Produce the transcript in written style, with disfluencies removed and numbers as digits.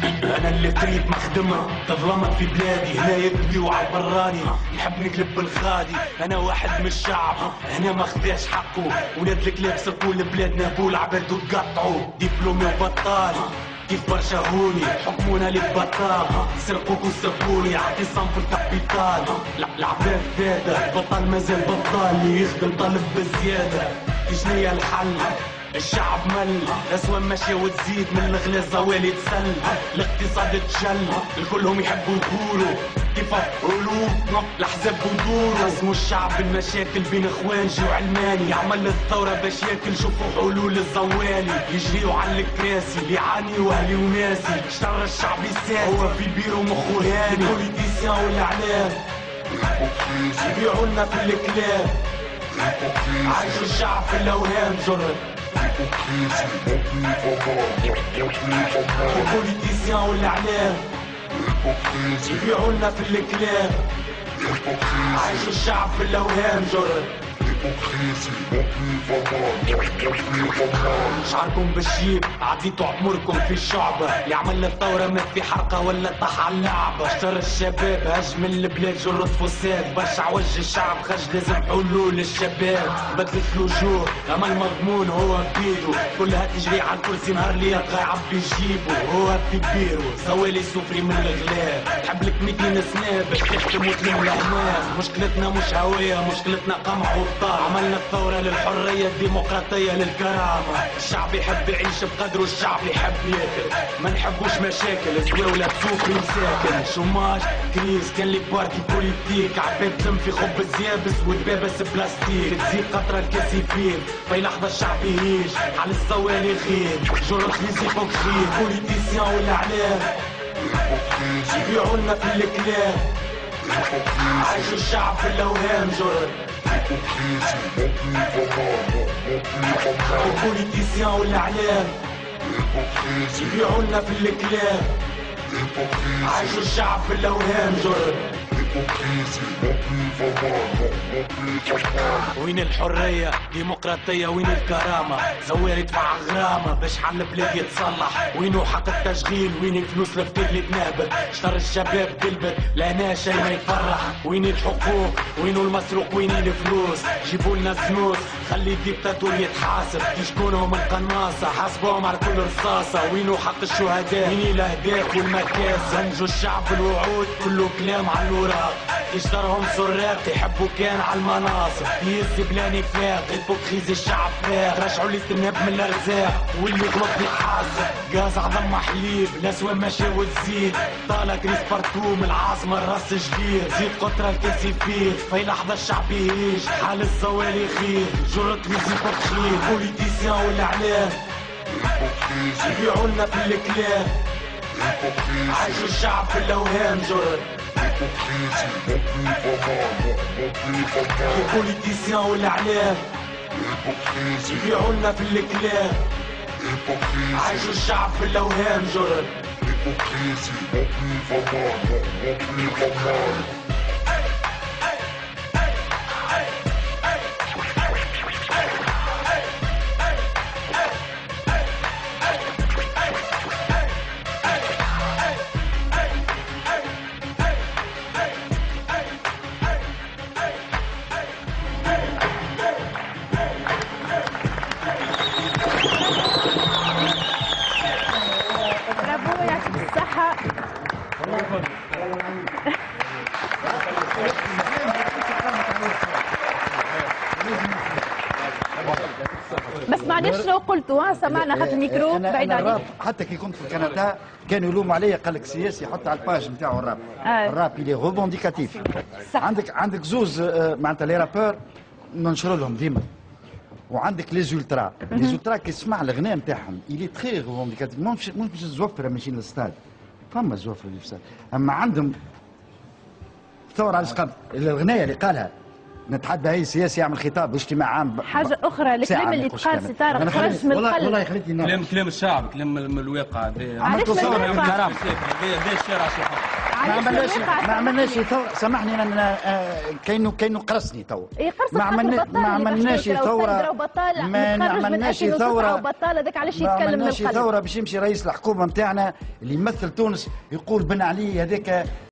انا اللي تريد مخدمة تظلمت في بلادي، هنا يكبيو عالبراني نحب نقلب بالغادي. انا واحد من الشعب هنا ما خداش حقه، ولاد الكلاب سرقوا لبلادنا بول عباد وقطعوا دبلومي وبطال كيف برشا هوني حكمونا للبطال، سرقوك وسرقوني عطي صنف الكابيتال. العباد ذادا بطل مازال بطال اللي يخدم طالب بزيادة. شنيا الحل؟ الشعب مل، الاسواق ماشيه وتزيد من الغلا الزوالي تسل، الاقتصاد تشل، الكلهم يحبوا يقولوا كيف علوم الاحزاب ودوروا. اسمو الشعب المشاكل بين اخوانجي وعلماني، يعمل الثوره باش ياكل شوفوا حلول الزوالي. يجريوا على الكراسي بيعانيوا اهلي وناسي، شر الشعب الساسي هو في بيرو مخو هاني. البوليتيسيان والاعلام يبيعوا لنا في الكلاب، عايشوا الشعب في الاوهام جرد. البوليتيسيان والاعلام يبيعوا لنا في الكلاب، عايشوا الشعب في الاوهام جرد. شعركم بالشيب عديتوا عمركم في الشعبة، اللي عمل الثورة مات في حرقة ولا طاح على اللعبة. اشترى الشباب هجم البلاد جرد فساد، برشع وجه الشعب خرج لازم حلول للشباب. بدلت الوجوه اما المضمون هو بيدو، كلها تجري على الكرسي نهار اللي يبغى يعبي جيبه. هو في بيرو زوالي سفري من الغلاب، تحب لك 200 سنة باش تخدم وتلم العناب. مشكلتنا مش هوية، مشكلتنا قمع وطار. عملنا الثورة للحرية الديمقراطية للكرامة. الشعب يحب يعيش بقدره، الشعب يحب ياكل، ما نحبوش مشاكل زواولة تسوق مساكن. شوماج كريز كان لي بارتي بوليتيك، عباد تم في خبز يابس وتبابس بلاستيك. تزيد قطرة الكاسيفين في لحظة الشعب يهيج على الزوالي غير جرد ليزيبوك خير. بوليتيسيان والاعلام يبيعوا لنا في الكلاب، عايشوا الشعب في الاوهام جرد. البوليتيسيان والاعلام يبيعوا لنا في الكلاب، عايشوا الشعب في الاوهام جرد. وين الحرية ديمقراطية؟ وين الكرامة؟ زواري دفع غرامة باش حل البلاد يتصلح. وينو حق التشغيل؟ وين الفلوس الفطير اللي تنابت؟ شطر الشباب قلبت لهنا شي ما يفرح. وين الحقوق؟ وينو المسروق؟ وين الفلوس؟ جيبوا لنا الزنوس خلي الديكتاتور يتحاسب. شكونهم القناصة؟ حاسبوهم على كل رصاصة. وينو حق الشهداء؟ وين الاهداف والمكاسب؟ زنجوا الشعب بالوعود كله كلام على الوراق، يشترهم سراق يحبوا كان على المناصب. يزي بلا نفاق البوكخيزي الشعب فاق، رجعوا لي تنهب من الارزاق واللي غلط يتحاسب. غاز عظم حليب الاسواق ماشيه وتزيد، طالع كريس بارتو من العاصمه الراس جديد. زيد قطره الكاسيفير في لحظه الشعب يعيش حال الزوالي خير جرد ويزيبوك خير. بوليتيسيان والاعلام يبيعوا لنا في الكلاب، عايشوا الشعب في الاوهام جرد. البوليتيسيان والاعلام يبيعوا لنا في الكلاب، عايشوا الشعب في الاوهام جرد. بس معلش لو قلتوا سمعنا خاطر الميكرو بعيد عليك. حتى كي كنت في كندا كانوا يلوموا عليا، قال لك السياسي يحط على الباج نتاعو الراب. الراب اللي روبونديكاتيف. عندك زوز معناتها لي رابور ننشر لهم ديما، وعندك لي زولترا. لي زولترا كي تسمع الغناء نتاعهم اللي تخي روبونديكاتيف، مش باش الزوفره ماشيين للستاد، فما الزوفره اللي في الستاد، اما عندهم تصور على قبل الغنايه اللي قالها نتحدى اي سياسي يعمل خطاب اجتماع عام. حاجه اخرى الكلام اللي تقال ستاره خرج من القلب. والله خليتني كلام الشعب، كلام من الواقع. علاش من الواقع؟ هذا الشارع شو ما عملناش ثوره. سامحني انا كاينو قرصني تو. ما عملناش ثوره. ما عملناش ثوره. هذاك علاش ما يتكلم من عملناش القلب. ثوره باش يمشي رئيس الحكومه نتاعنا اللي يمثل تونس يقول بن علي هذاك